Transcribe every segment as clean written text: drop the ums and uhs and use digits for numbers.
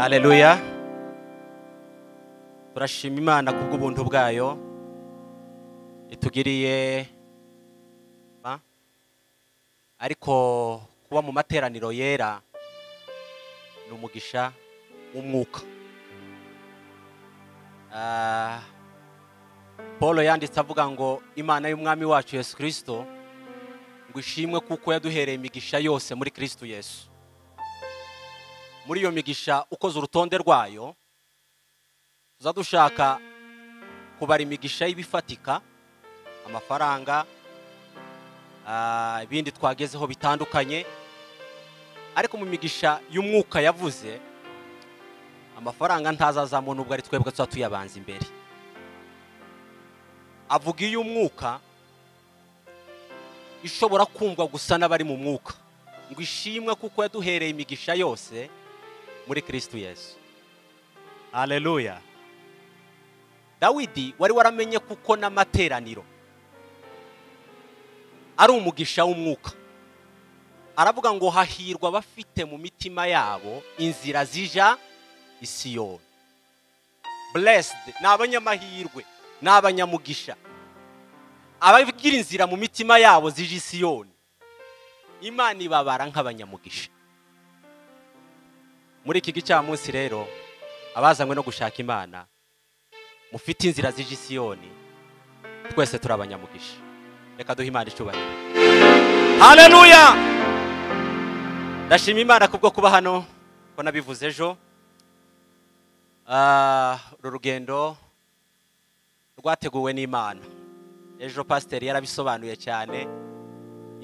Haleluya. Turashima Imana kubw'ubuntu bwayo itugiriye ariko kuba mu materaniro yera ni umugisha w'umwuka. Paul yanditse avuga ngo Imana y'umwami wacu Yesu Kristo ngo ishimwe kuko yaduhereye imigisha yose muri Kristo Yesu. Muri iyo migisha ukoze urutonde rwayo tuzadushaka kubara imigisha y'ibifatika, amafaranga, ibindi twagezeho bitandukanye, ariko mu migisha y'umwuka yavuze amafaranga ntazazamuna ubwo ari twebwe tuyabanza imbere. Avuga iy'umwuka ishobora kumva gusa n'abari mu mwuka ngo ishimwe kuko yaduhereye imigisha yose muri Kristo Yesu. Haleluya. Dawidi wari waramenye kuko n'amateraniro ari umugisha w'umwuka. Aravuga ngo hahirwa abafite mu mitima yabo inzira zija i Siyoni. Blessed n'abanyamahirwe n'abanyamugisha abagira inzira mu mitima yabo zija i Siyoni. Imana ibabara nk'abanyamugisha. Muri iki gicamunsi rero abazanywe no gushaka Imana mufite inzira zija i Siyoni, twese turabanyamugisha. Reka duhe Imana icubahiro. Haleluya. Ndashima Imana kubwo kuba hano ko nabivuze ejo. Urugendo rwateguwe n'Imana. Ejo pastor yarabisobanuye cyane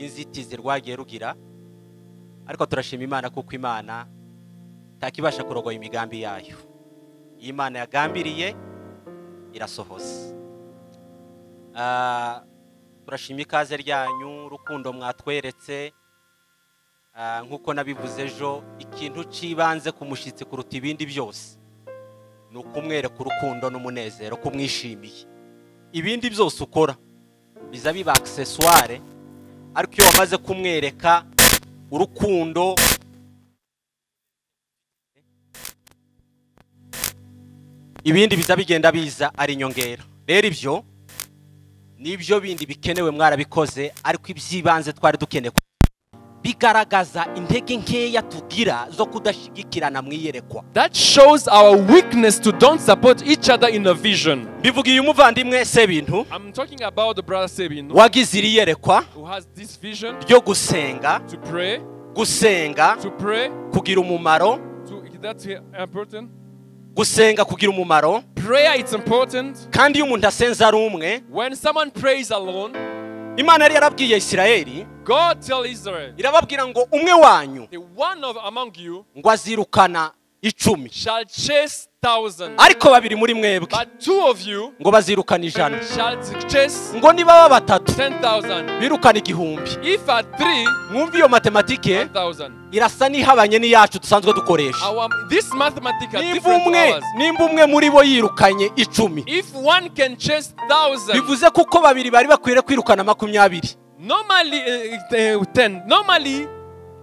inzitizi rwagiye rugira, ariko turashima Imana kuko Imana takibasha kurogoya imigambi yayo. Imana yagambiriye irasohoza. Turashima ikaze ryanyu, rukundo mwatweretse. Nkuko nabivuze ejo, ikintu cibanze kumushitse kuruta ibindi byose ni ukumwereka urukundo n'umunezero kumwishimiye. Ibindi byose ukora biza biba accessoire, ariko iyo wamaze kumwereka urukundo ibindi biza bigenda biza ari nyongera. Rero ibyo nibyo bindi bikenewe mwarabikoze, ariko ibyibanze twari dukeneye bigaragaza intege nkeya tugira zo kudashigikirana mwiyerekwa. That shows our weakness to don't support each other in a vision. Bivugiye umuvandimwe Sebintu. I'm talking about the brother Sebintu wagize iyerekwa who has this vision ryo gusenga, to pray, gusenga, to pray, kugira umumaro, that's important. Gusenga kugira umumaro. Prayer, it's important. Kandi iyo umuntu asenze ari umwe, when someone prays alone, Imana yari yarabwiye Isirayeli, God tell Israel, irababwira ngo umwe wanyu the one of among you ngo azirukana 10 shall chase 1,000, ariko babiri muri mwebwe but 2 of you ngo bazirukana 100, shall chase ngo niba baba 3 10,000, birukana 1,000. if at 3, mwumva iyo matematike 1,000. irasa nihabanye n'iyacu dusanzwe dukoresha. This mathematical different to ours. Nimba umwe muri bo yirukanye 10, if one can chase 1,000, bivuze kuko babiri bari bakwiriye kwirukana 20. normally 10, normally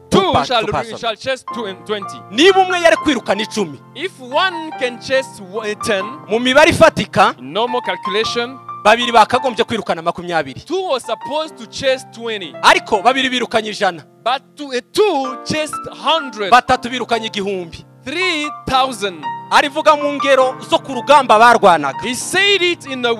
2 shall chase 20. Niba umwe yari kwirukana 10, if one can chase 10, mu mibare ifatika normal calculation, babiri bakagombye kwirukana 20. 2 was supposed to chase 20, ariko babiri birukanye 100, but 2 chased 100, batatu birukanye 1,000. 3,000. Arivuga mu ngero zo ku rugamba barwanaga. He said it in the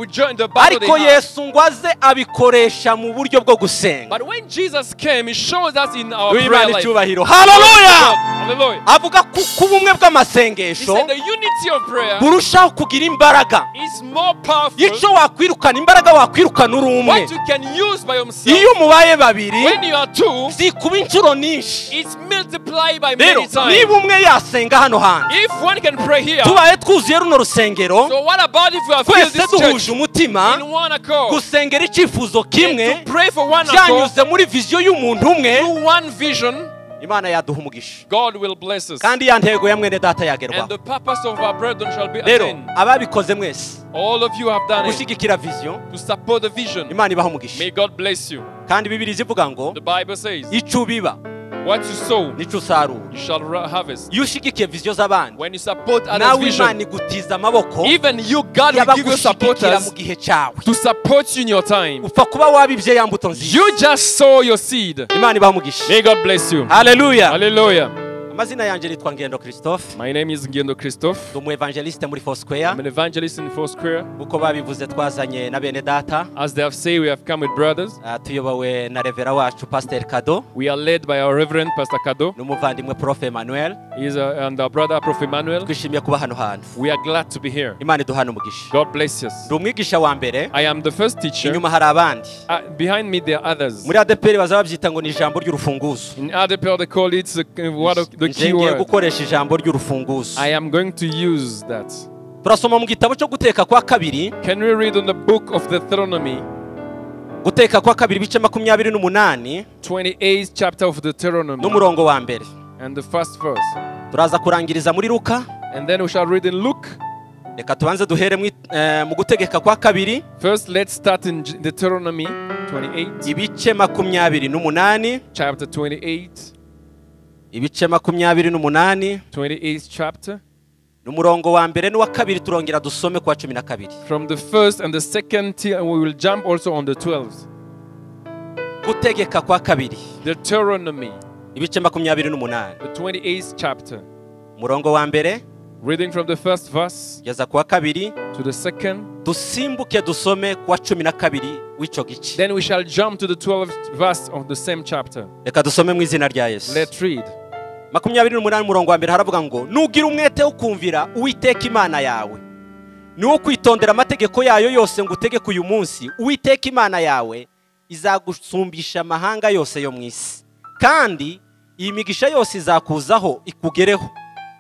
battle. Ariko Yesu ngwaze abikoresha mu buryo bwo gusenga. But when Jesus came, he showed us in our prayer life. Hallelujah! Hallelujah! Avuga ku bumwe bw'amasengesho, he said the unity of prayer burushaho kugira imbaraga. is more powerful. Ico wakwirukana imbaraga wakwirukana uri umwe. What you can use by yourself. Iyo mubaye babiri, when you are 2, zikuba inshuro nyinshi. it's multiplied by many times. Niba umwe yasenga hano hanze, if one can pray here, tubaye twuzuye runo rusengero, so what about if we are filled this church umutima, in one accord, gusengera icifuzo kimwe, to pray for one accord, cyanyuze muri vision y'umuntu umwe, through one vision, Imana yaduha umugisha. God will bless us. Kandi ya ntego ya mwene data yagerwa. And the purpose of our brethren shall be Rero attained. ababikoze mwese, all of you have done it gushigikira vision, to support the vision. Imana ibaha umugisha. May God bless you. Kandi Bibiliya ivuga ngo The Bible says, ico biba What you sow, nico usarura. you shall harvest. Iyo ushigikiye vision z'abandi, When you support others' nawe vision, Imana igutiza amaboko even you, God will give you y'abagushigikira mu supporters gihe cyawe. to support you in your time. Upfa kuba wabibye ya mbuto nziza. You just sow your seed. Imana ibamugisha. May God bless you. Hallelujah. Hallelujah. Amazina yanjye nitwa Ngendo Christophe. My name is Ngendo Christophe. Ndi umu evangeliste muri Foursquare. I'm an evangelist in Foursquare. Uko babivuze twazanye na bene data. As they have said, we have come with brothers. Tuyobowe na revera wacu Pastor Kado. We are led by our Reverend Pastor Kado. N'umuvandimwe Prof Emmanuel. He is and our brother Prof Emmanuel. Twishimiye kuba hano hantu. We are glad to be here. Imana iduhana umugisha. God bless us. Ndi umwigisha wa mbere. I am the first teacher. Inyuma hari abandi. Behind me there are others. Muri ADPR baza babyita ngo ni ijambo ry'urufunguzo. In ADPR they call it the key word. Gukoresha ijambo ry'urufunguzo. I am going to use that. Turasoma mu gitabo cyo guteka kwa kabiri. Can we read on the book of Deuteronomy? Guteka kwa kabiri bice 28. 28th chapter of Deuteronomy. N'umurongo wa mbere. And the first verse. Turaza kurangiriza muri Luka. And then we shall read in Luke. Reka tubanze duhere mu gutegeka kwa kabiri. First, let's start in Deuteronomy 28. Ibice 28. Chapter 28. Ibice 28. 28th chapter. N'umurongo wa mbere n'uwa kabiri turongera dusome kwa 12. From the first and the second and we will jump also on the 12th. Gutegeka kwa kabiri. Deuteronomy. Ibice 28. The 28th chapter. Umurongo wa mbere. Reading from the first verse Yaza kwa kabiri to the second. Dusimbuke dusome kwa 12 w'ico gice. Then we shall jump to the 12th verse of the same chapter. Reka dusome mu izina rya Yesu. Let's read. 28 umurongo wa mbere haravuga ngo nugira umwete wo kumvira Uwiteka Imana yawe. Nuwo kwitondera amategeko yayo yose ngo utegeke uyu munsi Uwiteka Imana yawe izagusumbisha amahanga yose yo mwisi. Kandi iyi migisha yose izakuzaho ikugereho.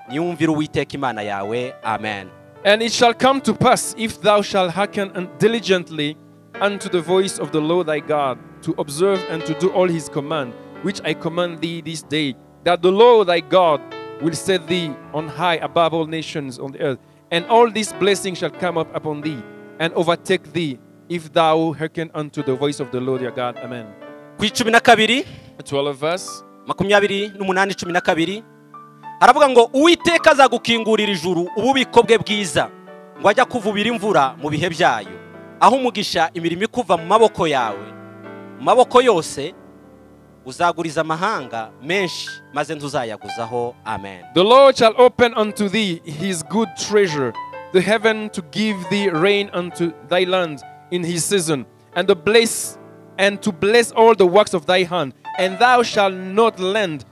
Niyumvira Uwiteka Imana yawe. Amen. And it shall come to pass, if thou shalt hearken diligently unto the voice of the Lord thy God, to observe and to do all his command, which I command thee this day, that the Lord thy God will set thee on high above all nations on the earth, and all these blessings shall come up upon thee, and overtake thee, if thou hearken unto the voice of the Lord your God. Amen. Ku 12 12th verse. 28:12 haravuga ngo Uwiteka azagukingurira ijuru ububiko bwe bwiza ngo ajya kuvubira imvura mu bihe byayo, aho umugisha imirimo ikuva mu maboko yawe, mu maboko yose uzaguriza amahanga menshi maze ntuzayaguzaho. Amen. The Lord shall open unto thee his good treasure, the heaven, to give thee rain unto thy land in his season, and to bless all the works of thy hand, and thou shalt not lend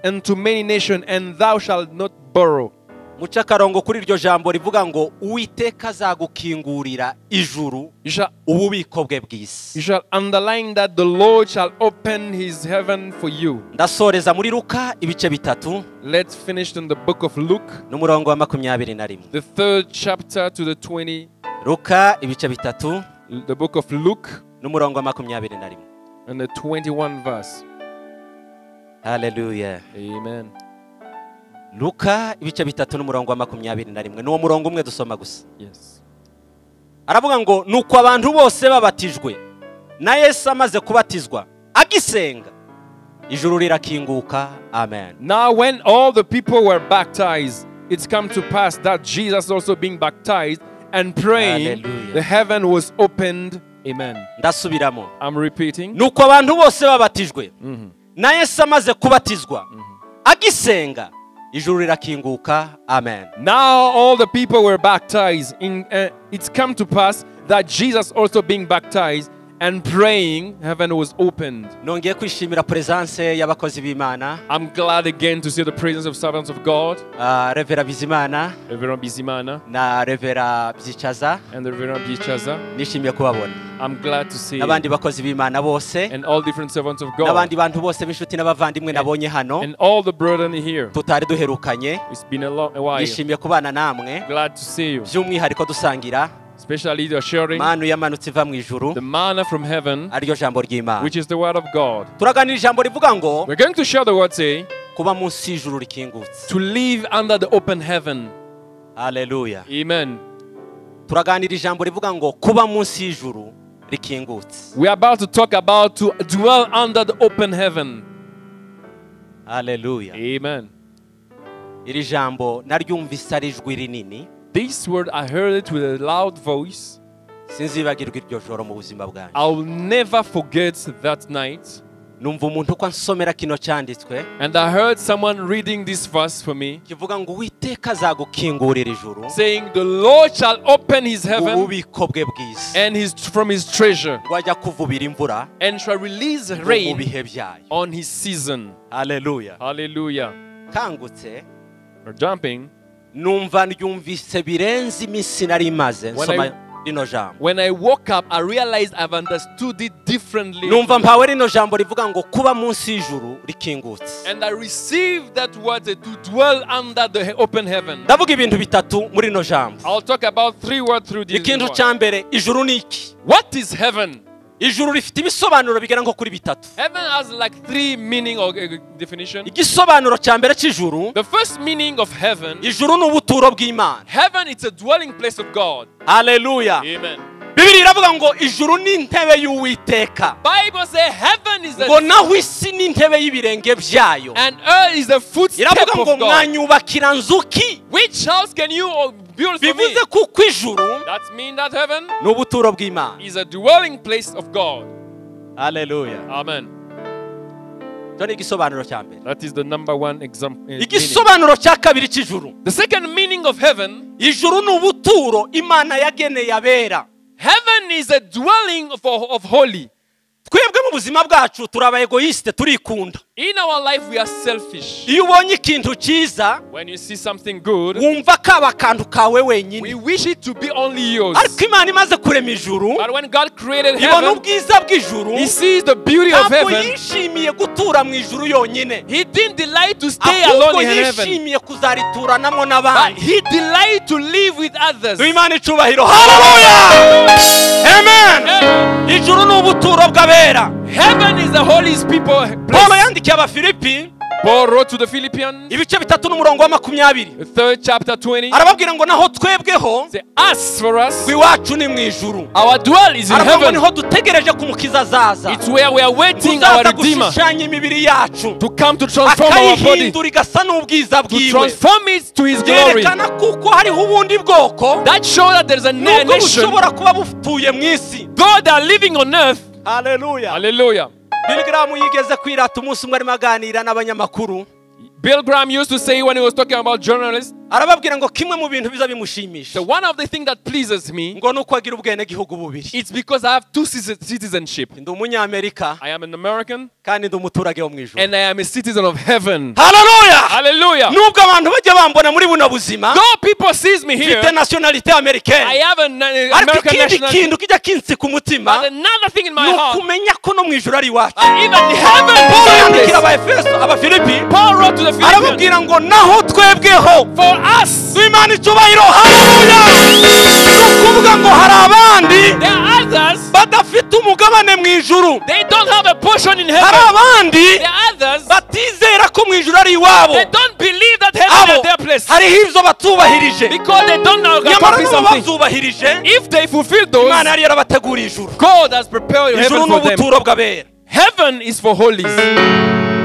unto many nations, and thou shalt not borrow. Muca karongo kuri iryo jambo rivuga ngo Uwiteka azagukingurira ijuru ububiko bwe bwiza. You shall underline that the Lord shall open his heaven for you. Ndasoreza muri Luka ibice 3. Let's finish in the book of Luke. N'umurongo wa 21. The 3rd chapter to the 20. Luka ibice 3. The book of Luke. N'umurongo wa 21. And the 21 verse. Hallelujah. Amen. Luka ibice 3 n'umurongo wa 21. Nuwo murongo umwe dusoma gusa. Yes. Aravuga ngo nuko abantu bose babatijwe na Yesu amaze kubatizwa agisenga ijuru rirakinguka. Amen. Now when all the people were baptized, it's come to pass that Jesus also being baptized and praying, Hallelujah. the heaven was opened. Amen. Ndasubiramo. I'm repeating. Nuko abantu bose babatijwe na Yesu amaze kubatizwa agisenga ijuru rirakinguka. Amen. Now all the people were baptized. It's come to pass that Jesus also being baptized and praying, heaven was opened. Nongeye kwishimira presence y'abakozi b'Imana. I'm glad again to see the presence of servants of God. Revera Bizimana, Reverend Bizimana, na Revera Byicaza. and the Reverend Byicaza. Nishimiye kubabona. I'm glad to see N'abandi bakozi b'Imana bose. and all different servants of God. N'abandi bantu bose b'inshuti n'abavandimwe nabonye hano. And all the brethren here. Tutari duherukanye. It's been a while. Nishimiye kubana namwe. Glad to see you. By'umwihariko dusangira. Especially the sharing Manu yamanutse iva mu ijuru. the manna from heaven, Ariryo jambo ry'Imana. which is the word of God. Turaganira ijambo rivuga ngo We're going to share the word saying, kuba munsi y'ijuru rikingutse. to live under the open heaven. Hallelujah. Amen. Turaganira ijambo rivuga ngo kuba munsi y'ijuru rikingutse. We are about to talk about to dwell under the open heaven. Hallelujah. Amen. Iri jambo naryumvise ari ijwi rinini. This word, I heard it with a loud voice. Sinzibagirwa iryo joro mu buzima bwanjye. I will never forget that night. Numva umuntu ko ansomera kino cyanditswe. And I heard someone reading this verse for me. Kivuga ngo Uwiteka azagukingurira ijuru. Saying the Lord shall open his heaven. Ububiko bwe bwiza. And from his treasure. Ngo ajya kuvubira imvura. And shall release rain mu bihe byayo. on his season. Hallelujah. Hallelujah. Kangutse. Or jumping. Numva nyumvise birenze iminsi nari maze nsoma rino jambo. When I woke up, I realized I've understood it differently. Numva mpawe rino jambo rivuga ngo kuba munsi y'ijuru rikingutse. And I received that word to dwell under the open heaven. Ndavuga ibintu bitatu muri rino jambo. I'll talk about 3 words through this. Ikintu cya mbere, ijuru ni iki? What is heaven? Ijuru rifite ibisobanuro bigera nko kuri bitatu. Heaven has like 3 meaning or definition. Igisobanuro cya mbere cy'ijuru. The first meaning of heaven. Ijuru ni ubuturo bw'Imana. Heaven is a dwelling place of God. Hallelujah. Amen. Bibiri iravuga ngo ijuru ni intebe y'Uwiteka. Bible says heaven is ngo naho isi ni intebe y'ibirenge byayo. And earth is the footstep of God. Iravuga ngo mwanyubakira nzuki. Which house can you build for me? Bivuze kuko ijuru. That means that heaven ni ubuturo bw'Imana. Is a dwelling place of God. Hallelujah. Amen. That is the number one example. Igisobanuro cya kabiri cy'ijuru. The second meaning of heaven. Ijuru ni ubuturo Imana yageneye abera. Heaven is a dwelling of holy. Twebwe mu buzima bwacu turaba egoiste turikunda. In our life we are selfish. Iyo ubonye ikintu cyiza, when you see something good, wumva kaba kantu kawe wenyine. We wish it to be only yours. Ariko Imana imaze kurema ijuru, but when God created heaven, ibona ubwiza bw'ijuru, He sees the beauty of heaven. yishimiye gutura mu ijuru yonyine. He didn't delight to stay alone in heaven. Yishimiye kuzarituranamo n'abandi. He delight to live with others. Imana icubahiro. Hallelujah. Amen. Ijuru ni ubuturo bw'abera. Heaven is the holy people place. Paul yandikiye Abafilipi. Paul wrote to the Philippians. Ibice 3 n'umurongo wa 20. The 3rd chapter 20. Arababwira ngo naho twebweho. Say us for us. Iwacu ni mu ijuru. Our dwell is in heaven. Niho dutegereje kumukiza azaza. It's where we are waiting our Redeemer. imibiri yacu. To come to transform our body. Igasa n'ubwiza bwiwe. To transform it to His glory. Yerekana kuko hariho ubundi bwoko. That shows that there is a nation. Bushobora kuba butuye mu isi. God are living on earth. Hallelujah. Hallelujah. Billy Graham yigeze kwirata umunsi umwe arimo aganira n'abanyamakuru. Bill Graham used to say when he was talking about journalists, arababwira ngo kimwe mu bintu biza bimushimisha. So one of the things that pleases me, ngo nuko agira ubwene gihugu bubiri. It's because I have 2 citizenship. Ndi umunyamerika. I am an American. kandi ndi umuturage wo mu ijuru. And I am a citizen of heaven. Hallelujah. Hallelujah. Nubwo abantu bajya bambona muri buno buzima. Though people sees me here, mfite nationalité américaine. I have an American nationality. Kintu kijya kinsi ku mutima. But another thing in my heart. Nukumenya ko no mu ijuru ari wacu. Even heaven. Paul yandikira Abafilipi. Paul wrote to the Philippians. arababwira ngo naho twebweho. For us. Imana icubahiro. Hallelujah. Nukuvuga ngo hari abandi. There are others. badafite umugabane mu ijuru. They don't have a portion in heaven. hari abandi. There are others. batizera ko mu ijuru ari iwabo. They don't believe that heaven is their place. hariho ibyo batubahirije. Because they don't know something. If they fulfill those, Imana yari yarabateguriye ijuru. God has prepared heaven for them. ubuturo bw'abera. Heaven is for holies.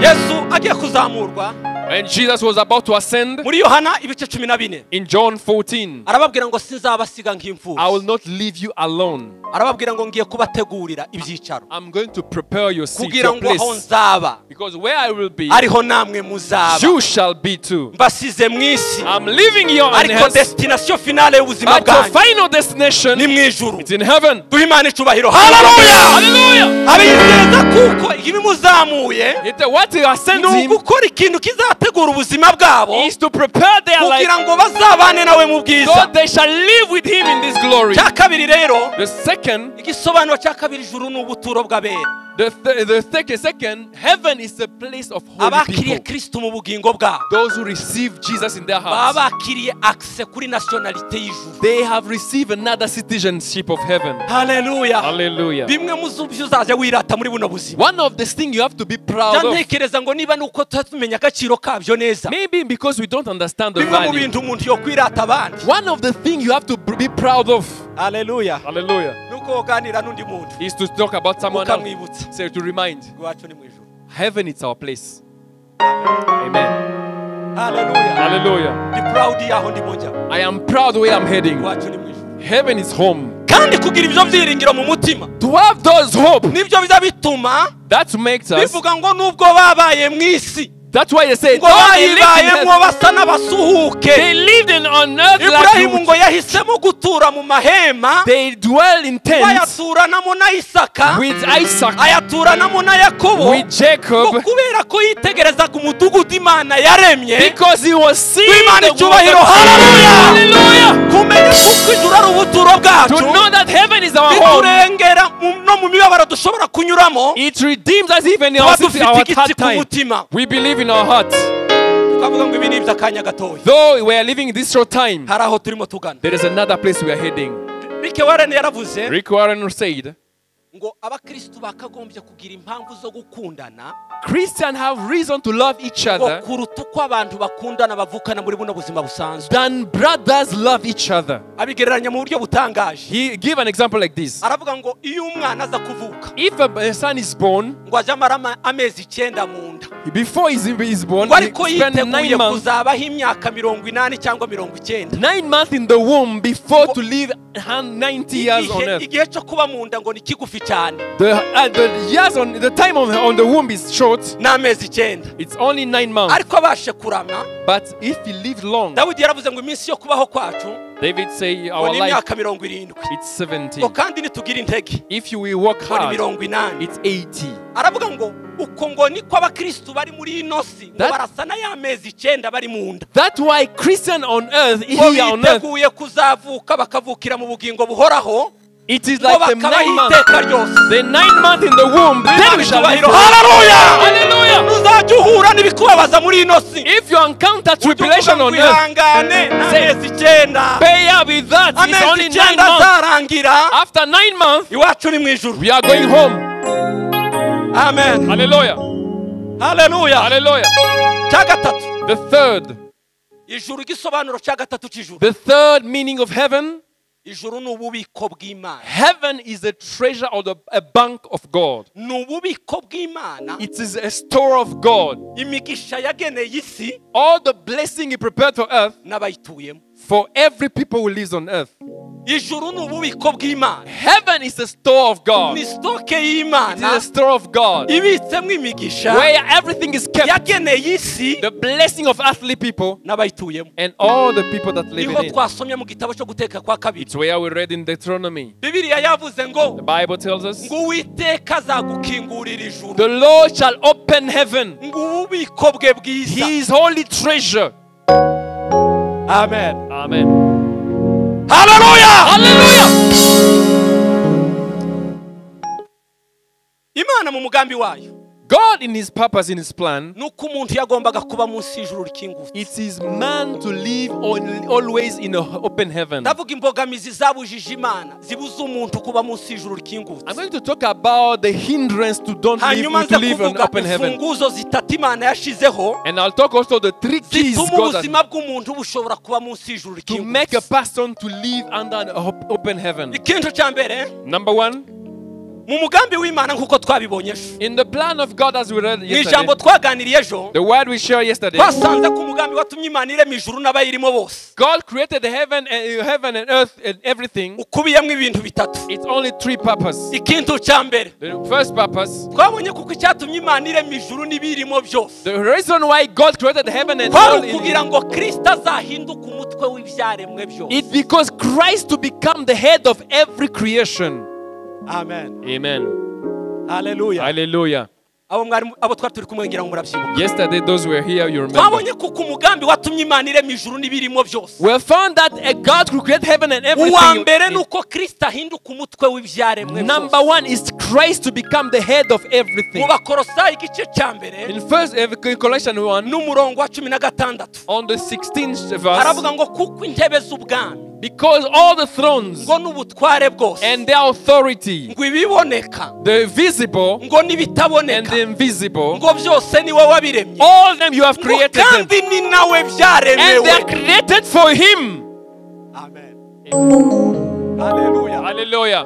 Yesu agiye kuzamurwa. When Jesus was about to ascend, muri Yohana ibice 14. in John 14, arababwira ngo sinzabasiga nk'imfubyi. I will not leave you alone. arababwira ngo ngiye kubategurira ibyicaro. I'm going to prepare your seat, kugira your ngo aho place. nzaba. Because where I will be, ariho namwe muzaba. you shall be too. mbasize mu isi. I'm leaving you on ariko earth. destination finale y'ubuzima But your bwanyu final destination ni mu ijuru. it's in heaven. duhe Imana icubahiro. Hallelujah. Hallelujah. abizeza kuko ibimuzamuye What ascends ni him ugukora ikintu kizategura ubuzima bwabo is to prepare their life kugira ngo bazabane nawe mu bwiza. so they shall live with him in this glory. cya kabiri rero, The second, igisobanuro cya kabiri ijuru ni ubuturo bw'abera. the second, heaven is a place of holy abakiriye people. Kristo mu bugingo bwabo Those who receive Jesus in their baba hearts, bakiriye access kuri nationalité y'ijuru. they have received another citizenship of heaven. Hallelujah. Hallelujah. bimwe mu zubyo uzaje wirata muri buno buzima. One of the things you have to be proud of, ntekereza ngo niba nuko tutamenya agaciro kabyo neza. maybe because we don't understand the bimwe mu value. bintu umuntu yo kwirata abandi. One of the things you have to be proud of, Hallelujah. hallelujah, nuko uganira n'undi muntu is to talk about someone else. ukamwibutsa Say to remind, iwacu ni mu ijuru. heaven is our place. Amen. Hallelujah. Hallelujah. Ndi proud yaho ndi monja. I am proud where I'm heading. Wacu ni mwijuru. Heaven is home. Kandi kugira ibyo byiringiro mu mutima. To have those hope, Nibyo biza bituma that makes us. bivuga ngo nubwo babaye mu isi. That's why they say Ngo bayibayemo basa n'abasuhuke. they lived on earth Ibrahim like ngo yahisemo gutura mu mahema. they dwell in tents Ayaturanamo na Isaka. with Isaac, Ayaturanamo na Yakobo. with Jacob, Ngo kubera ko yitegerezaga umudugudu Imana yaremye. because he was seeing Imana the icyubahiro. Hallelujah. Kumenya kuko ijuru ari ubuturo To bwacu. know that heaven is our home. Biturengera no mu mibabaro dushobora kunyuramo. It redeems us even in Tuba our dufite hard igiti ku time. mutima. We believe in our hearts. Tukavuga ngo ibi ni iby'akanya gatoya. Though we are living in this short time, Hari aho turimo tugana. there is another place we are heading. Rick Warren yaravuze Rick Warren said, ngo abakristu bakagombye kugira impamvu zo gukundana Christians have reason to love each ngo other kuruta uko abantu bakundana bavukana muri buno buzima busanzwe. than brothers love each other. Abigereranya mu buryo butangaje. He gave an example like this. Aravuga ngo iyo umwana aza kuvuka If a son is born, ngo ajya amara amezi 9 mu nda. before he is born, Ngo he ariko spent yiteguye 9 months, kuzabaho imyaka 80 cyangwa 90. 9 months in the womb before to live 90 years on earth. Igihe cyo kuba mu nda ngo ni kigufi cyane. The years the time on the womb is short. N'amezi 9. It's only 9 months. Ariko abashe kurama. But if he lives long, Dawidi yaravuze ngo iminsi yo kubaho kwacu David say ngo our ni life, imyaka 70. it's 70. Ngo kandi nitugira intege If you will work ngo ni hard, 80. it's 80. Aravuga ngo uko ngo niko abakristu bari muri ino si ngo That- barasa na y'amezi 9 bari mu nda. That's why Christian on earth, Ngo here on earth, biteguye kuzavuka bakavukira mu bugingo buhoraho. it is Ngo like the bakabaho 9 months. iteka ryose. The 9 months in the womb, then we shall live. Hallelujah! Hallelujah! Uzajya uhura n'ibikubabaza muri ino si. If you encounter tribulation on earth, Ihangane n'amezi 9. bear with that. It's only Amezi 9 9 months. azarangira. After 9 months, Iwacu ni mu ijuru. we are going home. Amen. Hallelujah. Hallelujah. Hallelujah. Cya gatatu. The third. Ijuru igisobanuro cya gatatu cy'ijuru. The third meaning of heaven. Ijuru ni ububiko bw'Imana. Heaven is a treasure or a bank of God. Ni ububiko bw'Imana. It is a store of God. Imigisha yageneye isi All the blessing He prepared for earth, n'abayituyemo. for every people who lives on earth. Ijuru ni ububiko bw'Imana. Heaven is a store of God. Ni It stoke is y'Imana a store of God ibitsemo imigisha where everything is kept. yageneye isi The blessing of earthly people n'abayituyemo. and all the people that live Niho in it. twasomye mu gitabo cyo guteka kwa kabiri. It's where we read in Deuteronomy. Bibiliya yavuze ngo The Bible tells us, ngo Uwiteka azagukingurira ijuru. the Lord shall open heaven, Ngo ububiko bwe bwiza. His holy treasure. Amen. Amen. Hallelujah! Hallelujah! Imana mu mugambi wayo God in His purpose, in His plan, nuko umuntu yagombaga kuba munsi y'ijuru rikingutse. it is man to live always in an open heaven. Ndavuga imbogamizi zabujije Imana zibuza umuntu kuba munsi y'ijuru rikingutse. I'm going to talk about the hindrance to Hanyuma nze live in kuvuga open heaven. imfunguzo zitatu Imana yashizeho And I'll talk also the 3 keys zituma God has ubuzima bw'umuntu bushobora kuba munsi y'ijuru to make a rikingutse. person to live under an open heaven. Ikintu cya mbere Number 1, mu mugambi w'Imana nk'uko twabibonye ejo, in the plan of God as we read mu yesterday, ijambo twaganiriye ejo, the word we shared yesterday, twasanze ko umugambi watumye Imana irema ijuru n'abayirimo bose God created the heaven and earth and everything. ukubiyemo ibintu bitatu. It's only 3 purposes. Ikintu cya mbere The first purpose, twabonye kuko icyatumye Imana irema ijuru n'ibirimo byose the reason why God created the heaven and kwari all in ukugira it, ngo Kristo azahinduke umutwe w'ibyaremwe byose. it's because Christ to become the head of every creation. Amen. Amen. Hallelujah. Hallelujah. abo twari turi kumwe ngira ngo murabyibuka. Yesterday, those who were here, you remember. Twabonye kuko umugambi watumye Imana irema ijuru n'ibirimo byose. We found that God could create heaven and Uwa everything. mbere nuko Kristo ahinduka umutwe w'ibyaremwe Number 1 is Christ to become the head of everything. mu Bakolosayi igice cya mbere In first Colossians 1, n'umurongo wa 16 on the 16th verse, haravuga ngo kuko intebe z'ubwami because all the thrones ngo n'ubutware bwose and their authority, ngo ibiboneka the visible ngo and n'ibitaboneka the invisible, ngo byose ni wowe wabiremye all them you have ngo created them, kandi ni nawe and they are byaremewe. created for Him. Amen. Hallelujah. Hallelujah.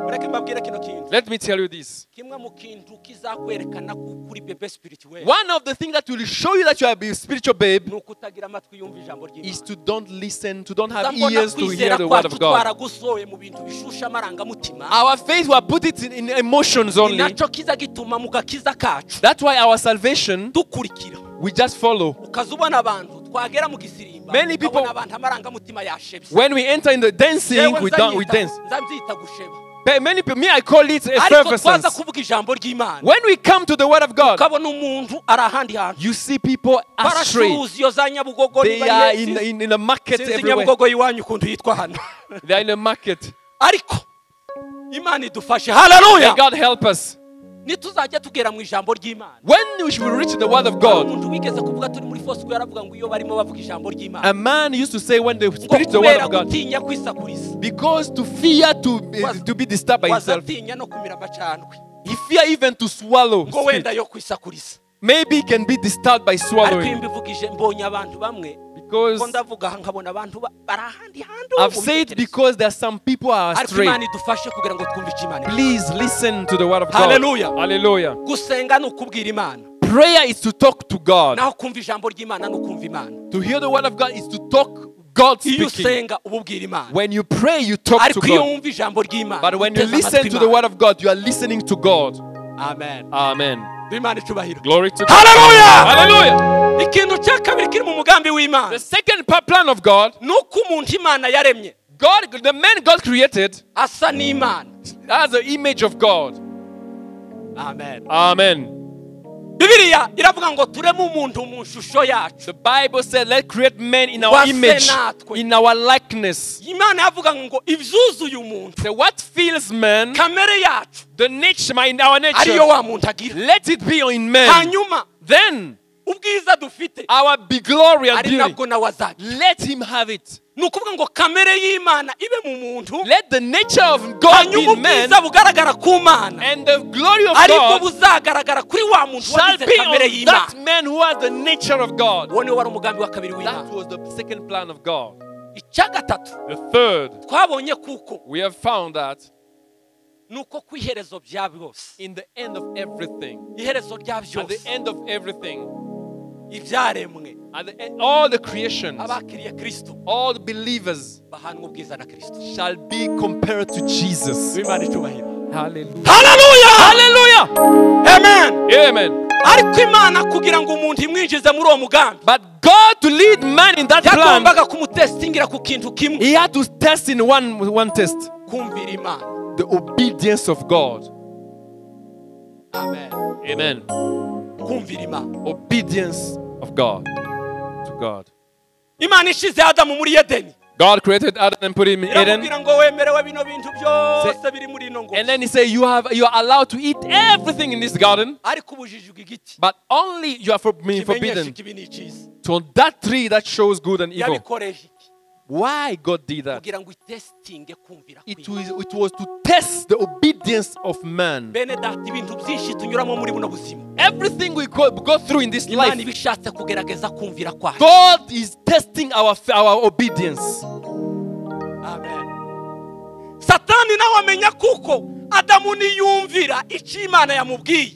Mureke mbabwire kino kintu. Let me tell you this. Kimwe mu kintu kizakwerekana ko kuri bebe spirituel. One of the things that will show you that you are a spiritual babe Nuko utagira amatwi yumva ijambo ry'Imana. is to don't listen, to don't have ears to hear the word of God. Twaragusoye mu bintu bishusha amarangamutima. Our faith, we put it in emotions only. Naco kiza gituma mu gakiza kacu. That's why our salvation, dukurikira. we just follow. Ukazubona abantu twagera mu gisirimba. Many people, abantu amarangamutima yashebye. when we enter in the dancing, we dance. Nzabyita gusheba. Many people, me, I call it effervescence. When we come to the word of God, you see people astray. They are in a market everywhere. They are in a market. Hallelujah. May God help us. When we will reach the word of God, a man used to say when they preach the word of God, because to fear to be disturbed by himself, he fear even to swallow. Maybe he can be disturbed by swallowing. Because I've said because there are some people are astray. Please listen to the word of God. Hallelujah. Hallelujah. Prayer is to talk to God. To hear the word of God is to talk God speaking. When you pray, you talk to God. But when you listen to the word of God, you are listening to God. Amen. Amen. Glory to God. Hallelujah. Hallelujah. The second plan of God, the man God created as the image of God. Amen. Amen. The Bible said, let's create men in our image, in our likeness. So what fills man, the nature, in our nature, let it be in man. Then our big glory and beauty, let him have it. Let the nature of God be in man, and the glory of God shall be on that man who has the nature of God. That was the second plan of God. The third, we have found that in the end of everything, at the end of everything, at the end, all the creations, all the believers shall be compared to Jesus. Hallelujah. Hallelujah. Amen. Amen. But God, to lead man in that plan, he had to test in one test. The obedience of God. Amen. Amen. Obedience of God to God. God created Adam and put him in Eden. And then he said, you are allowed to eat everything in this garden, but only you are forbidden to that tree that shows good and evil. Why God did that? It was to test the obedience of man. Everything we go through in this life, God is testing our obedience. Amen. Satani nawe amenya kuko Adamu niyumvira icyo Imana yamubwiye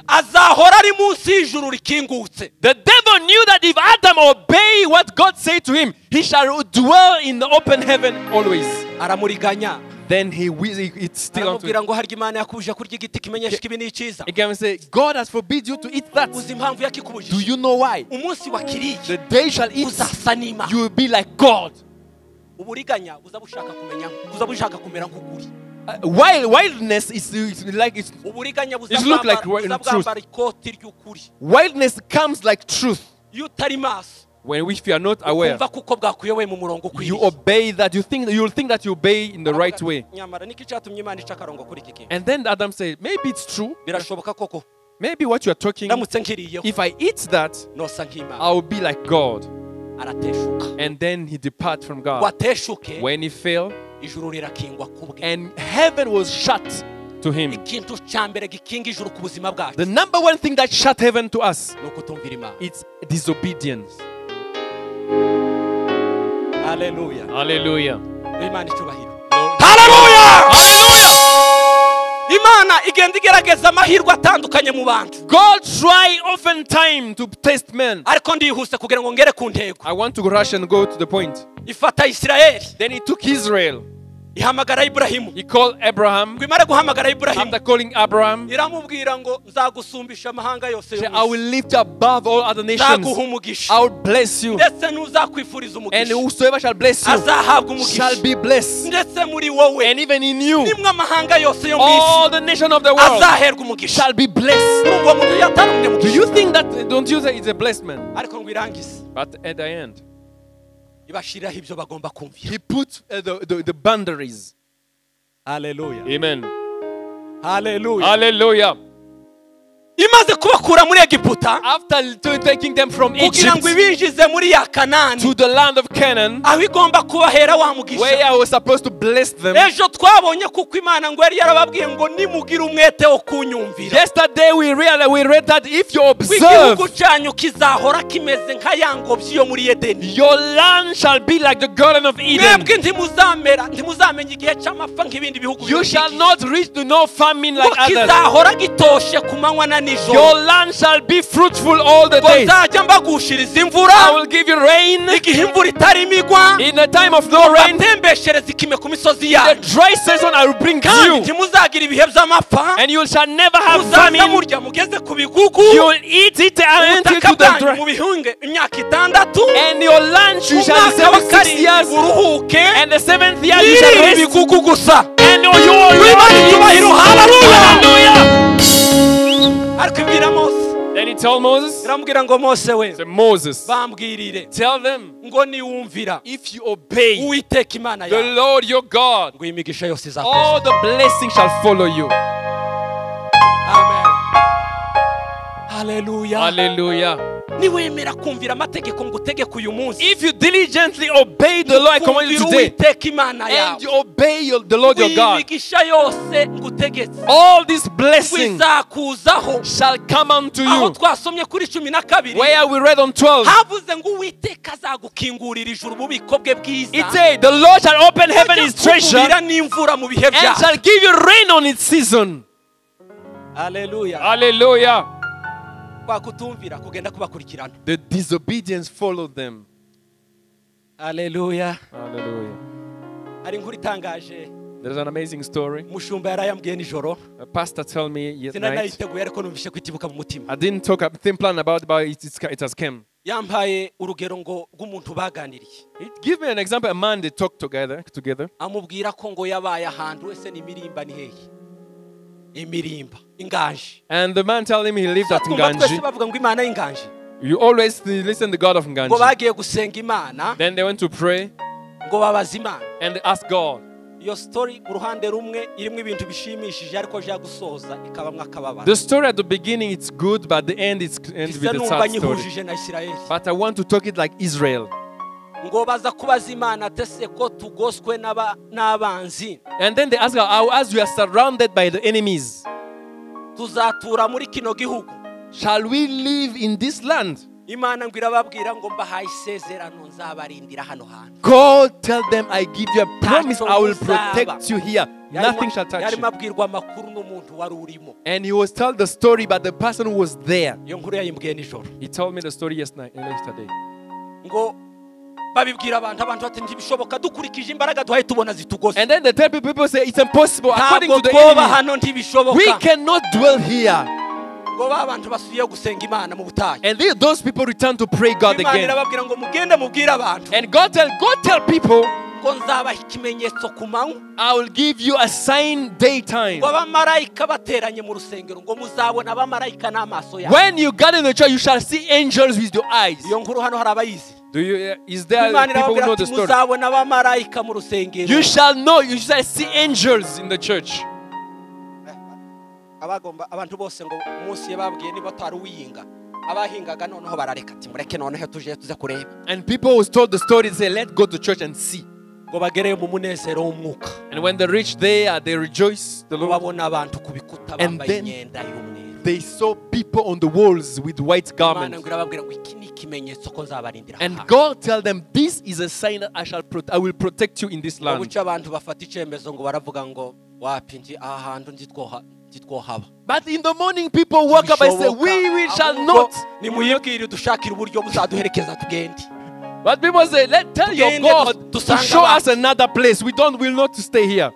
azahora ari munsi y'ijuru rikingutse. The devil knew that if Adam obey what God said to him, he shall dwell in the open heaven always. Aramuriganya. Then it's still unto him. Again, say, God has forbid you to eat that. Do you know why? The day you shall eat, you will be like God. Wildness is like it look like truth. Wildness comes like truth. When if you are not aware, you obey that. You'll think that you obey in the right way. And then Adam said, maybe it's true. Maybe what you are talking, if I eat that, I will be like God. And then he departed from God. When he fell, and heaven was shut to him. The number one thing that shut heaven to us, it's disobedience. Hallelujah. Hallelujah. Hallelujah. Hallelujah. Imana igenda igerageza amahirwe atandukanye mu bantu. God try often time to test men. Ariko ndihuse kugira ngo ngere ku ntego. I want to rush and go to the point. Ifata Isirayeli. Then he took Israel. Ihamagara Ibrahimu. He called Abraham. Ngwimara guhamagara Ibrahimu. After calling Abraham, iramubwira ngo nzagusumbisha amahanga yose yo I will lift you above all other nations. nzaguha umugisha. I will bless you. Ndetse n'uzakwifuriza And umugisha. whosoever shall bless you azahabwa umugisha. shall be blessed. Ndetse muri wowe. And even in you, nimwe amahanga yose yo all mwisi the nations of the world azaherwa umugisha. shall be blessed. Urumva umuntu yatarumye Do umugisha. you think that, don't you say it's a blessed man? Ariko ngo irangize. But at the end, ibashiriraho ibyo bagomba kumvira. he put the boundaries. Hallelujah. Amen. Hallelujah. Hallelujah. imaze kubakura muri Egiputa After taking them from kugira ngo Egypt ibinjize muri ya Kanani to the land of Canaan, aho igomba kubahera wa mugisha. where I was supposed to bless them. Ejo twabonye kuko Imana ngo yari yarababwiye ngo nimugira umwete wo kunyumvira. Yesterday we read that if you observe, igihugu cyanyu kizahora kimeze nka ya ngobyi yo muri Edeni. your land shall be like the Garden of Eden. Mwebwe ntimuzamenya igihe cy'amapfa nk'ibindi bihugu. You shall not reach to no famine like others. kizahora gitoshe ku manywa na nijoro. Your land shall be fruitful all the days. nzajya mbagushiriza imvura. I will give you rain igihe imvura itari imigwa. in the time of no rain. atembeshereza ikime ku misozi In yanyu. the dry season I will bring kandi you, ntimuzagira ibihe by'amapfa. and you shall never have muzaza famine. murya mugeze ku bigugu. You will eat it until ubutaka to the bwanyu dry. mu bihunge imyaka 6. And your land you shall umwaka wa serve 6 karindwi years. uruhuke. And the 7th year you shall Niri rest. ibigugu gusa. And you Imana icyubahiro. Hallelujah. Hallelujah. ariko ibwira Mose. Then he told Moses, iramubwira ngo Mose we say, Moses, bambwirire tell them, ngo niwumvira if you obey Uwiteka Imana the yawe Lord your God, ngo imigisha yose izakuza. all the blessings shall follow you. Amen. Hallelujah. Hallelujah. niwemera kumvira amategeko ngo utegeke uyu munsi. If you diligently obey the law I command you today, Uwiteka Imana and yawe you obey the Lord your God, imigisha yose ngo utegetse all these blessings bizakuzaho. shall come unto aho you. twasomye kuri 12 Where we read on 12, havuze ngo Uwiteka azagukingurira ijuru ububiko bwe bwiza. it said, the Lord shall open heaven his treasure Kukubira n'imvura mu bihe and byayo. shall give you rain on its season. Hallelujah. Hallelujah. kwa kutumvira kugenda kubakurikirana. The disobedience followed them. Hallelujah. Hallelujah. Hari inkuru itangaje. There's an amazing story. Mushumba yarayambwiye nijoro. A pastor told me yesterday Sinari night. nayiteguye ariko numvise kwitibuka mu mutima. I didn't didn't plan about it. It has come. Yampaye urugero ngo rw'umuntu baganiriye. Give me an example. A man they talked together. Amubwira ko ngo yabaye ahantu wese n'imirimba ni hehe. Imirimba, inganje. And the man told him he lived at Nganji. bavuga ngo Imana y'inganje. You always listen to the God of Ngo Nganji. bagiye gusenga Imana. Then they went to pray Ngo babaza Imana. and they asked God. Iyo story mu ruhande rumwe irimo ibintu bishimishije ariko je gusoza ikabamwe akababara. The story at the beginning it's good, but the end ends with a sad story. Na Israel. But I want to talk it like Israel. Ngo baza kubaza Imana tese ko tugoswe n'abanzi. And then they ask her, as we are surrounded by the enemies, tuzatura muri kino gihugu. Shall we live in this land? Imana ngo irababwira ngo mbahaye isezerano nzabarindira hano hantu. God tell them, I give you a promise, I will protect you here. Nothing shall touch Yari you. mabwirwa amakuru n'umuntu wari urimo. And he was told the story, but the person who was there. Iyo nkuru yayimbwiye nijoro. He told me the story yesterday. Ngo babibwira abantu bati ntibishoboka dukurikije imbaraga duhaye tubona zitugose. And then the people say it's impossible according to the hano enemy. ntibishoboka. We cannot dwell here. Ngo babantu basubiye gusenga Imana mu butayu. And those people return to pray God Imana again. irababwira ngo mugende mubwire abantu. And God tell people, ngo nzabaha ikimenyetso ku manywa. I will give you a sign daytime. Ngo abamarayika bateranye mu rusengero ngo muzabona abamarayika n'amaso yabo. When you gather in the church, you shall see angels with your eyes. Iyo nkuru hano hari abayizi. Is there people who know the story? Muzabona abamarayika mu rusengero. You shall see angels in the church. Abantu bose ngo umunsi yababwiye niba atari uwiyinga. Abahingaga noneho barareka ati mureke noneho tuje tuze kureba. And people who told the story say, let's go to church and see. Ngo bagereye mu munezero w'umwuka. And when they reach there, they rejoice the Lord. Babona abantu ku bikuta bambaye imyenda y'umweru. They saw people on the walls with white garments. And God tell them, this is a sign that I will protect you in this land. ntitwohaba. But in the morning, people woke up and said, we shall not. Nimuyibwire dushakire uburyo muzaduherekeza tugende. But people say, tell your God to show us another place. We will not stay here.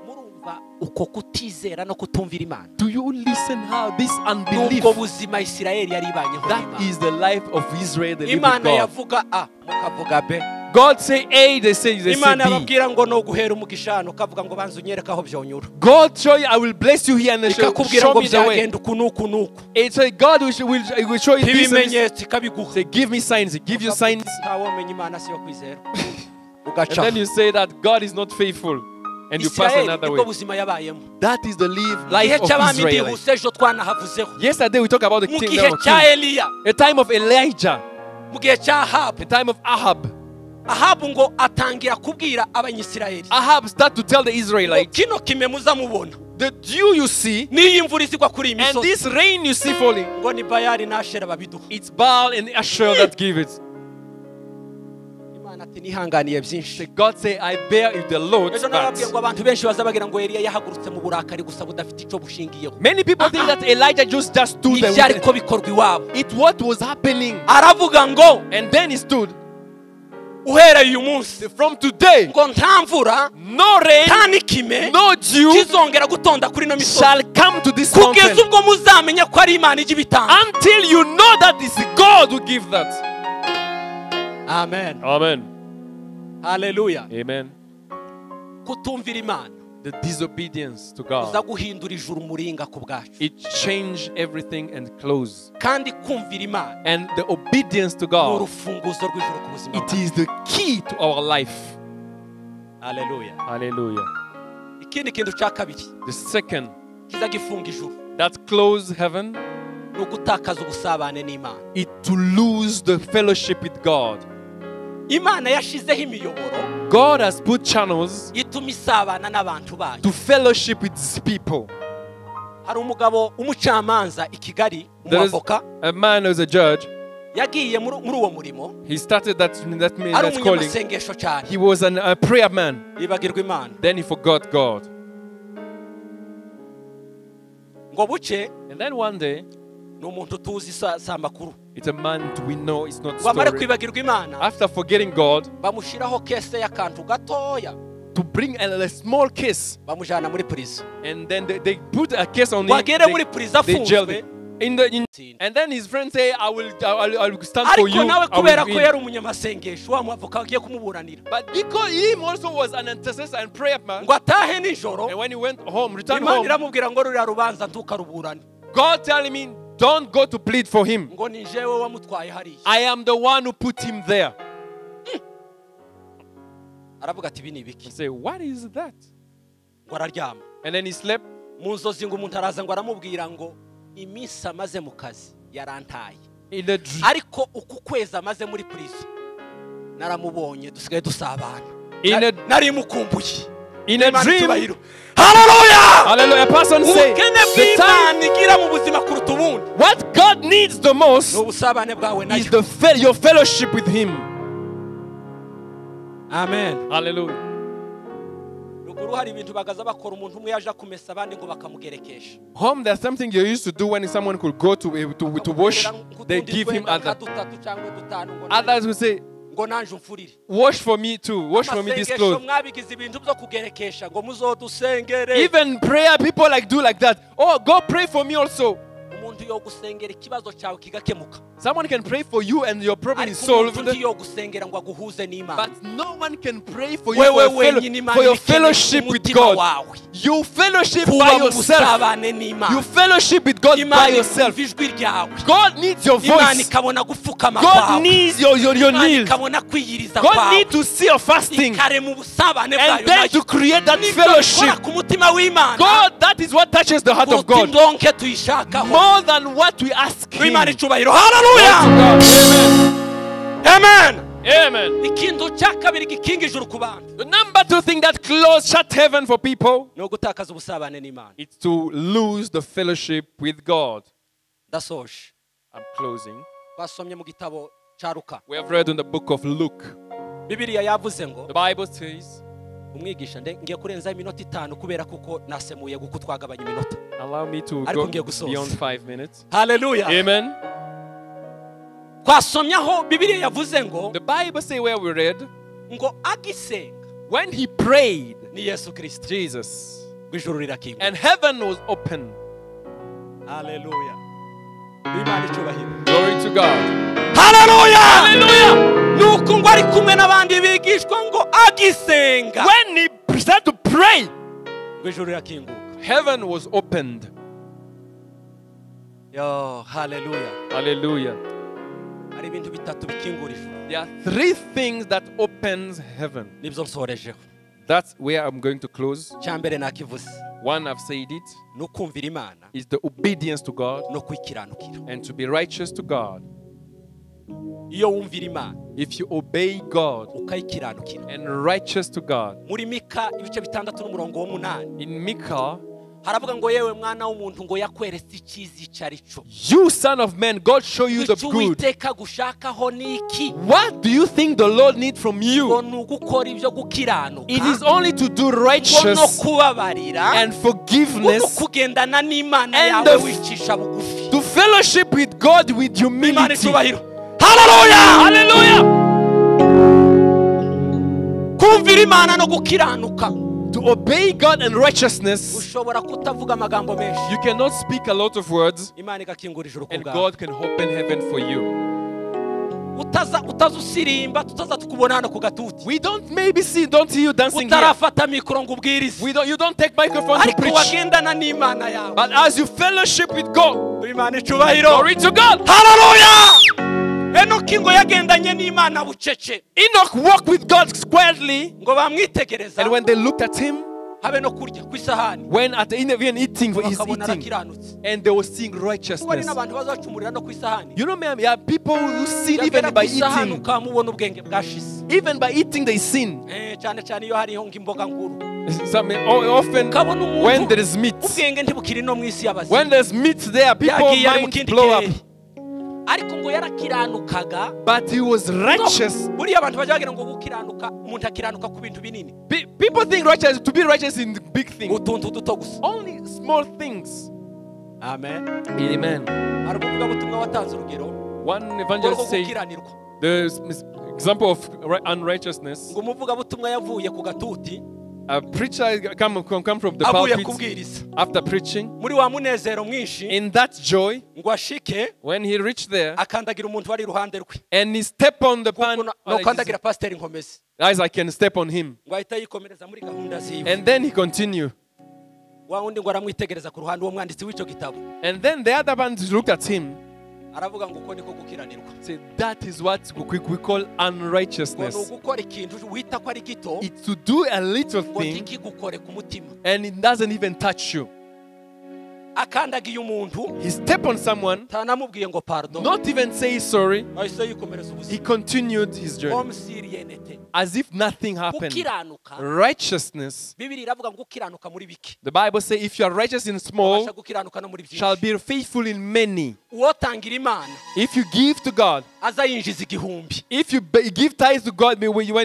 Murumva uko kutizera no kutumvira Imana. Do you listen how this unbelief? Nubwo buzima Isirayeli yari ibanyeho. That is the life of Israel, the living Imana God. yavuga A, mukavuga B. God say A, they say B. Imana babwira ngo no guhera umugishano kavuga ngo banzu nyereka aho byonyura. God show you, I will bless you here and show me the way. It's a God will show you this. Say, give me signs. He give you signs. And then you say that God is not faithful. And you pass another way. That is the life of Israel. Yesterday we talked about the king. A time of Elijah. A time of Ahab. Ahab start to tell the Israelites, the dew you see and this rain you see falling, it's Baal and Asher that give it. God say, I bear you the Lord's wrath. Many people think that Elijah just stood there. It's what was happening. And then he stood. From today, no rain, no dew shall come to this mountain until you know that it's God who gives that. Amen. Amen. Hallelujah. Amen. The disobedience to God, it changed everything and closed. And the obedience to God, it is the key to our life. Hallelujah. Hallelujah. The second that closed heaven, it to lose the fellowship with God. God has put channels to fellowship with his people. There is a man who is a judge. He started that calling. He was a prayer man. Then he forgot God. And then one day, it's a man we know it's not story. After forgetting God, to bring a small case, and then they put a case on him, they jailed him. And then his friend say, I will stand for you. But because him also was an intercessor and prayer man, and when he went home, returned home, God telling me, don't go to plead for him. I am the one who put him there. He say, what is that? And then he slept. In the in a dream. Hallelujah! Hallelujah. A person say, what God needs the most is your fellowship with him. Amen. Hallelujah. Home, there's something you used to do when someone could go to wash. They give him other. Others will say, wash for me too. Wash for me this clothes. Even prayer, people do like that. Oh, go pray for me also. Someone can pray for you and your problem is solved. But no one can pray for you for your fellowship with God. You fellowship by yourself. You fellowship with God by yourself. God needs your voice. God needs your knees. God needs to see your fasting. And then to create that fellowship. God, that is what touches the heart of God. More than what we ask him. Hallelujah. Amen. Amen. The number two thing that shut heaven for people, it's to lose the fellowship with God. I'm closing. We have read in the book of Luke. The Bible says umwigisha ngiye kurenza iminota 5 kubera kuko nasemuye guko twagabanya iminota. Allow me to go beyond 5 minutes. Hallelujah. Amen. Twasomyaho Bibiliya yavuze ngo, the Bible say where we read, ngo agisenga, when he prayed, ni Yesu Kristo, Jesus, ijuru rirakinguka, and heaven was open. Hallelujah. Imana icyubahiro. Glory to God. Hallelujah. Hallelujah. Nuko ngo ari kumwe n'abandi bigishwa ngo agisenga, when he started to pray, ijuru rirakinguka, heaven was opened. Yo, hallelujah. Hallelujah. Hari ibintu bitatu bikingura ijuru. There are 3 things that opens heaven. Nibyo nsorejeho. That's where I'm going to close. Cyambere nakivuze. One, I've said it, Nukumvira Imana, is the obedience to God no kwikiranukira. and to be righteous to God. Iyo wumvira Imana, If you obey God ukayikiranukira. and righteous to God. Muri Mika ibice 6:8. In Micah, Haravuga ngo yewe mwana w'umuntu ngo yakweretse icyiza icarico. you son of man, God show you the good. Uwiteka gushakaho niki? What do you think the Lord needs from Ngo you? nugukora ibyo gukiranuka. It is only to do Ngo no righteous kubabarira. and forgiveness, Kugendana n'Imana and yawe wicisha bugufi. to fellowship with God with Imana humility. icyubahiro. Hallelujah. Hallelujah. Kumvira Imana no gukiranuka. To obey God and righteousness, Ushobora kutavuga amagambo menshi. you cannot speak a lot of words, Imana igakingura ijuru and kubwawe. God can open heaven for you. Utazusirimba tutaza tukubona hano ku gatuti. We don't don't see you dancing here. Utarafata mikoro ngo ubwirize. You don't take microphone to Ariko preach. wagendana n'Imana yawe. But as you fellowship with God, Imana icyubahiro. glory to God. Hallelujah. Enoki ngo yagendanye n'Imana bucece. Enoch walked with God quietly, Ngo bamwitegereza. and when they looked at him, Habe no kurya ku isahani. when at the end of eating, he's Bakabona eating, arakiranutse. and they were seeing Kuko hari righteousness. n'abantu bazacumurira no ku isahani. You know, man, there are people who sin Yagera even by ku isahani eating. ukamubona ubwenge bwashize. Even by eating, they sin. Cyane cyane iyo hariho ngimboga nkuru. Often, Ukabona umuntu when there is meat, ubwenge ntibukiri no mu isi y'abazima. when there's meat there, people Yagiye ari mu mind kindi blow up. kirere. Ariko ngo yarakiranukaga. But he was righteous. Buriya abantu bajya bagira ngo gukiranuka umuntu akiranuka ku bintu binini. People think to be righteous in big things. Utuntu duto gusa. Only small things. Amen. Amen. Hari umuvuga butumwa watanze urugero. One evangelist said the example of unrighteousness. Ngo umuvuga butumwa yavuye ku gatuti. A preacher come from the Avuye pulpit kubwiriza. after preaching. Muri wa munezero mwinshi. In that joy, Ngo ashike. when he reached there, Akandagira umuntu wari iruhande rwe. and he stepped on the pan, No kandagira pastor Nkomezi. as I can step on him. Ngo ahita yikomereza muri gahunda ziwe. And then he continued. Wa wundi ngo aramwitegereza ku ruhande uwo mwanditsi w'icyo gitabo. And then the other man looked at him. Aravuga ngo uko niko gukiranirwa. Said, that is what we call Ngo unrighteousness. ugukora ikintu wita ko ari gito. It's to do a little Ngo thing ntikigukore ku mutima. and it doesn't even touch you. Akandagiye umuntu. He stepped on someone, Tanamubwiye ngo pardon. not even say sorry. Ahise yikomereza He ubuzima. continued his journey Om siriyenete. as if nothing happened. Gukiranuka. Righteousness, Bibiri iravuga ngo gukiranuka muri biki. the Bible says, if you are righteous in small, Ubasha gukiranuka no muri shall byinshi. be faithful in many. Uwotangira Imana If you give to God, aza yinjiza igihumbi. if you give tithes to God when you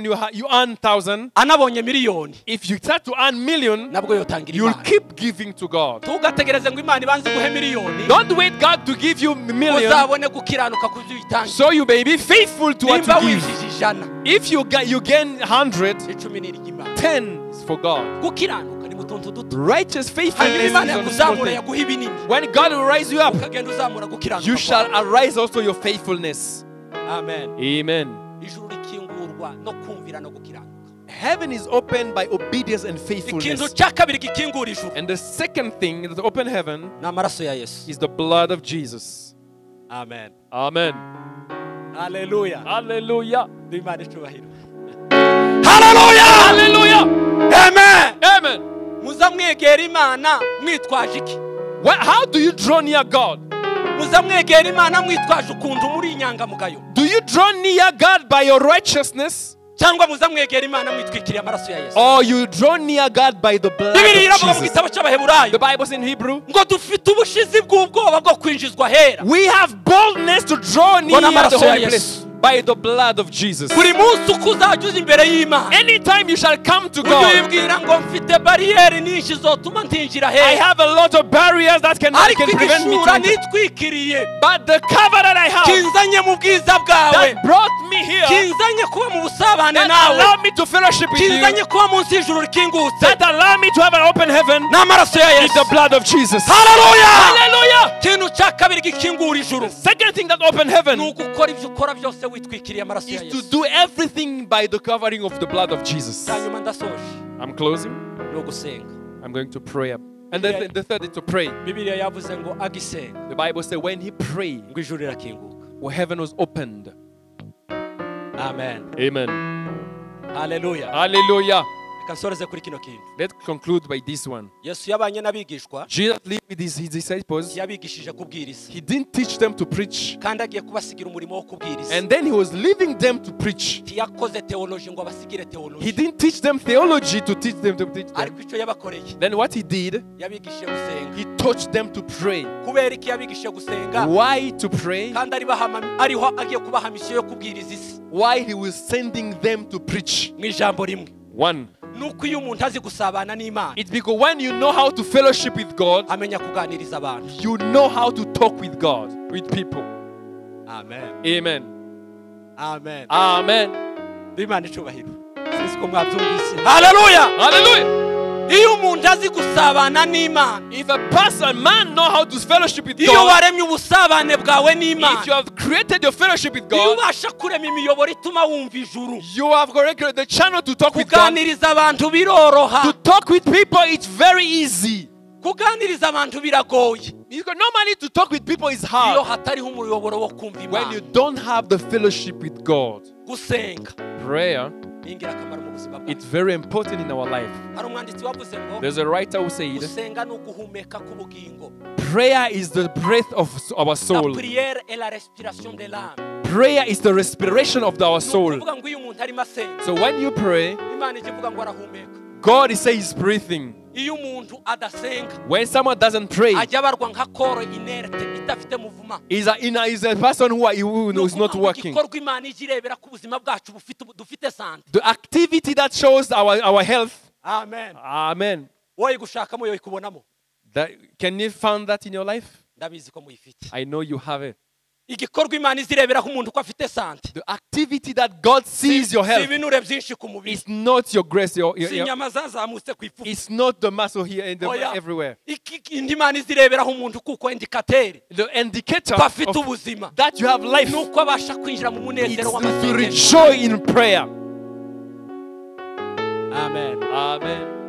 earn 1,000, Anabonye miliyoni. if you start to earn million, Nabwo yotangira you'll Imana. keep giving to God. Tugategereze ngo Imana ibanze guhe miliyoni. Don't wait God to give you million, Uzabone gukiranuka kuvyo uyitangira. so you may be faithful to what Nimba you give. winjije ijana. If you gain 100, Icumi ni iry'Imana. 10 is for God. Gukiranuka ni mu tuntu duto. Righteous Hanyuma faithfulness is Imana on the small yakuzamura thing. yaguha ibinini. When God will rise you up, Ukagenda uzamura gukiranuka. you shall kwawe. arise also your faithfulness. Amen. Amen. Ijuru rikingurwa no kumvira no gukiranuka. Heaven is opened by obedience and Ikintu faithfulness. cya kabiri gikingura ijuru And the second thing that open heaven ni amaraso ya Yesu. is the blood of Jesus. Amen. Amen. Hallelujah. Hallelujah. Imana icyubahiro. Hallelujah. Hallelujah. Amen. Amen. Muza mwegera Imana mwitwaje iki? How do you draw near God? Muza mwegera Imana mwitwaje ukuntu muri inyangamugayo. Do you draw near God by your righteousness? Cyangwa muza mwegera Imana mwitwikiriye amaraso ya Yesu. Or you draw near God by the blood Bibiri of iravuga mu Jesus? gitabo cy'Abaheburayo The Bible says in Hebrew, ngo dufite ubushizi bw'ubwoba bwo kwinjizwa hera. we have boldness to draw near Ngo n'amaraso the ya holy Yesu. place by the blood of Jesus. buri munsi uko uzajya uza imbere y'Imana Anytime you shall come to God, wibwira ngo mfite bariyeri nyinshi zotuma ntinjira I heza have a lot of barriers that can prevent me igishura to enter. nitwikiriye But the cover that I have kinzanye mu bwiza bwawe that brought me here, kinzanye kuba mu busabane that nawe allowed me to fellowship with you, kinzanye kuba munsi y'ijuru rikingutse that allowed me to have an open heaven, n'amaraso ya is the Yesu. blood of Jesus. Hallelujah! Hallelujah! Ikintu cya kabiri gikingura ijuru Second thing that open heaven ni ugukora ibyo ukora byose witwikiriye amaraso ya is to Yesu. do everything by the covering of the blood of Jesus. hanyuma ndasoje I'm closing. ni ugusenga. I'm going to pray. And the third is to pray. Bibiliya yavuze ngo agisenga The Bible says when he prayed, ngo ijuru rirakinguka. heaven was opened. Amen. Amen. Hallelujah. Hallelujah. Reka nsoreze kuri kino kintu. Let's conclude by this one. Yesu yabanye n'abigishwa Jesus lived with his disciples. yabigishije kubwiriza He didn't teach them to preach. kandi agiye kubasigira umurimo wo kubwiriza. And then he was leaving them to preach. ntiyakoze teoloji ngo abasigire He teoloji didn't teach them theology to teach them. ariko icyo yabakoreye Then what he did, yabigishije gusenga. he taught them to pray. kubera iki yabigishije gusenga Why to pray? kandi ariho agiye kubaha misiyo yo kubwiriza isi Why he was sending them to preach. mu ijambo rimwe. One, nuko iyo umuntu azi gusabana n'Imana it's because when you know how to fellowship with God, amenya kuganiriza abantu. you know how to talk with God, with people. Amen. Amen. Amen. Amen. Imana icubahiro. Sinzi ko mwabyumvise. Hallelujah. Hallelujah. iyo umuntu azi gusabana n'Imana, If a man know how to fellowship with iyo God, waremye ubusabane bwawe n'Imana, if you have created your fellowship with iyo God, ubasha kurema imiyoboro ituma wumva ijuru, you have created the channel to talk with God. kuganiriza abantu biroroha. To talk with people, it's very easy. kuganiriza abantu biragoye Because normally to talk with people is iyo hard. hatariho umuyoboro wo kumva When you Imana. don't have the fellowship with God. gusenga Prayer, ni ingirakamaro mu buzima bwawe. it's very important in our life. hari umwanditsi wavuze ngo There's a writer who said, gusenga ni uguhumeka k'ubugingo. prayer is the breath of our La soul. prière est la respiration de l'âme. Prayer is the respiration of our Ni soul. ukuvuga ngo iyo umuntu arimo asenga, So when you pray, Imana ijya ivuga ngo arahumeka. God is saying he's breathing. iyo umuntu adasenga When someone doesn't pray, ajya abarwa nka koro inerte idafite muvuma. is a person who is not working. igikorwa Imana ijya irebera ku buzima bwacu dufite sante. The activity that shows our health. Amen. Amen. wowe gushakamo yo ikubonamo. Can you find that in your life? ndabizi ko muyifite. I know you have it. igikorwa Imana izirebera ku muntu ko afite sante. The activity that God sees your si health ibinure byinshi ku mubiri. is not your grace. si inyama zazamutse ku ifufu. It's not the muscle here and Oya. everywhere. indi Imana izireberaho umuntu kuko indikateri The indicator ko afite of ubuzima that you have life nuko abasha kwinjira mu munezero is to w'amasengesho. rejoice in prayer. Amen. Amen.